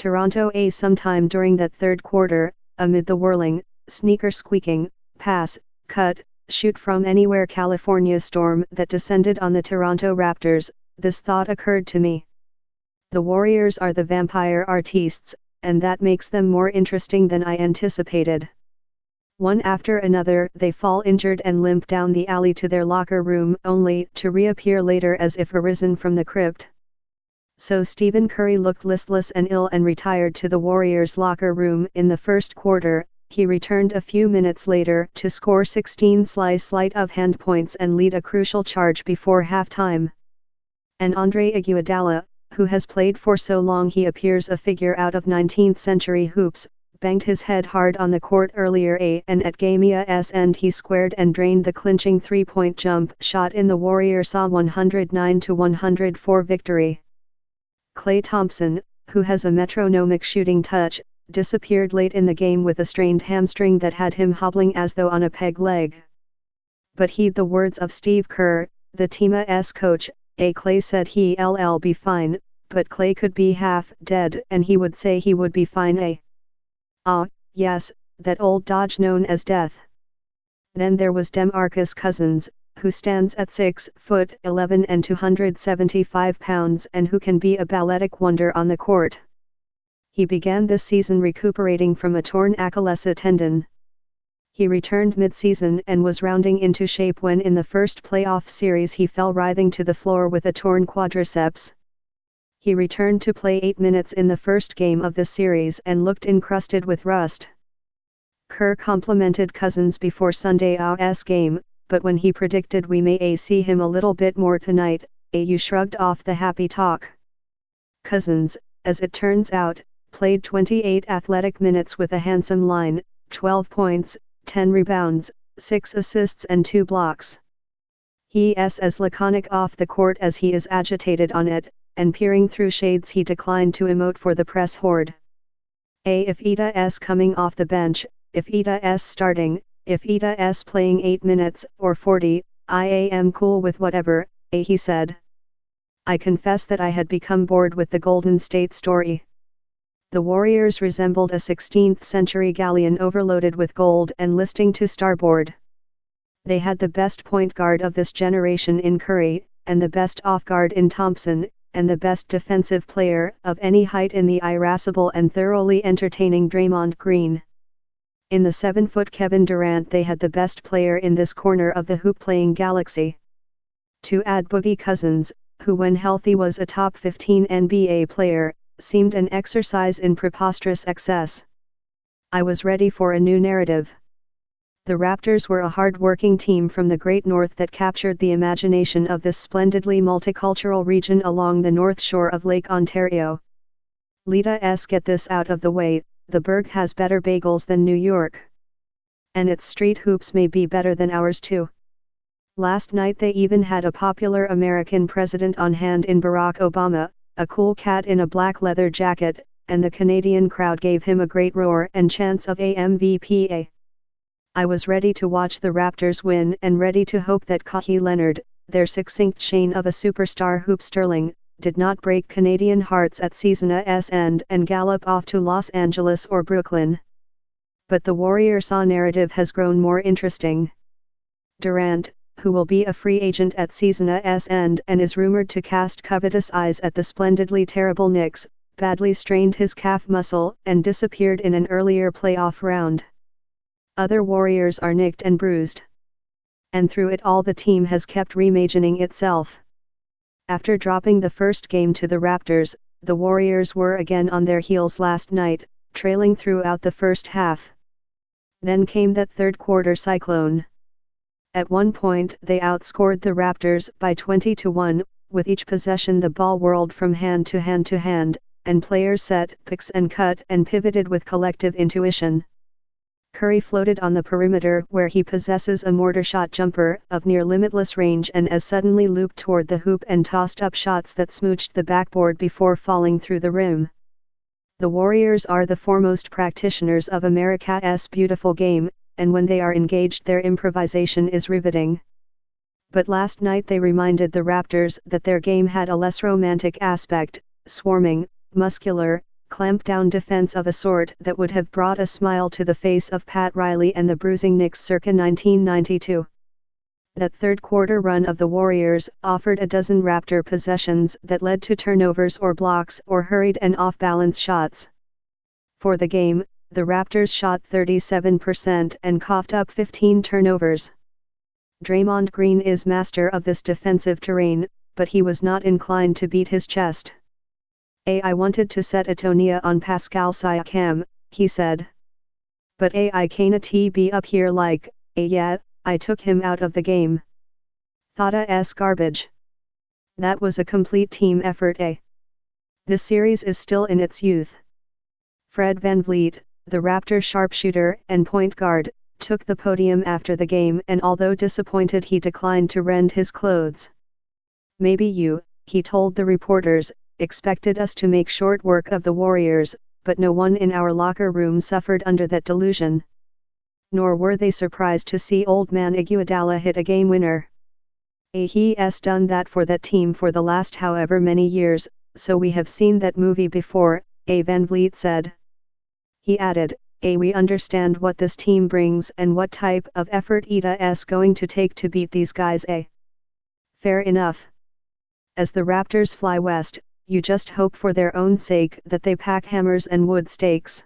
Toronto A sometime during that third quarter, amid the whirling, sneaker squeaking, pass, cut, shoot from anywhere California storm that descended on the Toronto Raptors, this thought occurred to me. The Warriors are the vampire artistes, and that makes them more interesting than I anticipated. One after another they fall injured and limp down the alley to their locker room only to reappear later as if arisen from the crypt. So Stephen Curry looked listless and ill and retired to the Warriors' locker room in the first quarter. He returned a few minutes later to score 16 sleight of hand points and lead a crucial charge before halftime. And Andre Iguodala, who has played for so long he appears a figure out of 19th century hoops, banged his head hard on the court earlier and at game's end he squared and drained the clinching three-point jump shot in the Warriors' 109-104 victory. Klay Thompson, who has a metronomic shooting touch, disappeared late in the game with a strained hamstring that had him hobbling as though on a peg leg. But heed the words of Steve Kerr, the team's coach. Klay said he'll be fine, but Klay could be half dead and he would say he would be fine. Yes, that old dodge known as death. Then there was DeMarcus Cousins, who stands at 6'11" and 275 pounds and who can be a balletic wonder on the court. He began this season recuperating from a torn Achilles tendon. He returned mid-season and was rounding into shape when in the first playoff series he fell writhing to the floor with a torn quadriceps. He returned to play 8 minutes in the first game of the series and looked encrusted with rust. Kerr complimented Cousins before Sunday's game, but when he predicted we may see him a little bit more tonight, you shrugged off the happy talk. Cousins, as it turns out, played 28 athletic minutes with a handsome line, 12 points, 10 rebounds, 6 assists and 2 blocks. He is as laconic off the court as he is agitated on it, and peering through shades he declined to emote for the press horde. If Ida's coming off the bench, if Ida's starting, if Ida's playing 8 minutes or 40, I am cool with whatever, he said. I confess that I had become bored with the Golden State story. The Warriors resembled a 16th century galleon overloaded with gold and listing to starboard. They had the best point guard of this generation in Curry, and the best off-guard in Thompson, and the best defensive player of any height in the irascible and thoroughly entertaining Draymond Green. In the 7-foot Kevin Durant they had the best player in this corner of the hoop-playing galaxy. To add Boogie Cousins, who when healthy was a top 15 NBA player, seemed an exercise in preposterous excess. I was ready for a new narrative. The Raptors were a hard-working team from the Great North that captured the imagination of this splendidly multicultural region along the north shore of Lake Ontario. Let's get this out of the way, the Berg has better bagels than New York. And its street hoops may be better than ours too. Last night they even had a popular American president on hand in Barack Obama, a cool cat in a black leather jacket, and the Canadian crowd gave him a great roar and chants of MVP. I was ready to watch the Raptors win and ready to hope that Kawhi Leonard, their succinct chain of a superstar hoop sterling, did not break Canadian hearts at season's end and gallop off to Los Angeles or Brooklyn. But the Warriors' narrative has grown more interesting. Durant, who will be a free agent at season's end and is rumored to cast covetous eyes at the splendidly terrible Knicks, badly strained his calf muscle and disappeared in an earlier playoff round. Other Warriors are nicked and bruised. And through it all the team has kept reimagining itself. After dropping the first game to the Raptors, the Warriors were again on their heels last night, trailing throughout the first half. Then came that third quarter cyclone. At one point they outscored the Raptors by 20-1, with each possession the ball whirled from hand to hand to hand, and players set picks and cut and pivoted with collective intuition. Curry floated on the perimeter where he possesses a mortar shot jumper of near limitless range and as suddenly looped toward the hoop and tossed up shots that smooched the backboard before falling through the rim. The Warriors are the foremost practitioners of America's beautiful game, and when they are engaged their improvisation is riveting. But last night they reminded the Raptors that their game had a less romantic aspect, swarming, muscular, clamped-down defense of a sort that would have brought a smile to the face of Pat Riley and the bruising Knicks circa 1992. That third-quarter run of the Warriors offered a dozen Raptor possessions that led to turnovers or blocks or hurried and off-balance shots. For the game, the Raptors shot 37% and coughed up 15 turnovers. Draymond Green is master of this defensive terrain, but he was not inclined to beat his chest. I wanted to set Atonia on Pascal Siakam, he said. But I can't be up here like, yeah, I took him out of the game. Thought garbage. That was a complete team effort. This series is still in its youth. Fred VanVleet, the Raptor sharpshooter and point guard, took the podium after the game, and although disappointed, he declined to rend his clothes. Maybe you, he told the reporters, expected us to make short work of the Warriors, but no one in our locker room suffered under that delusion. Nor were they surprised to see old man Iguodala hit a game winner. He's done that for that team for the last however many years, so we have seen that movie before, VanVleet said. He added, we understand what this team brings and what type of effort it's going to take to beat these guys. Fair enough. As the Raptors fly west, you just hope for their own sake that they pack hammers and wood stakes.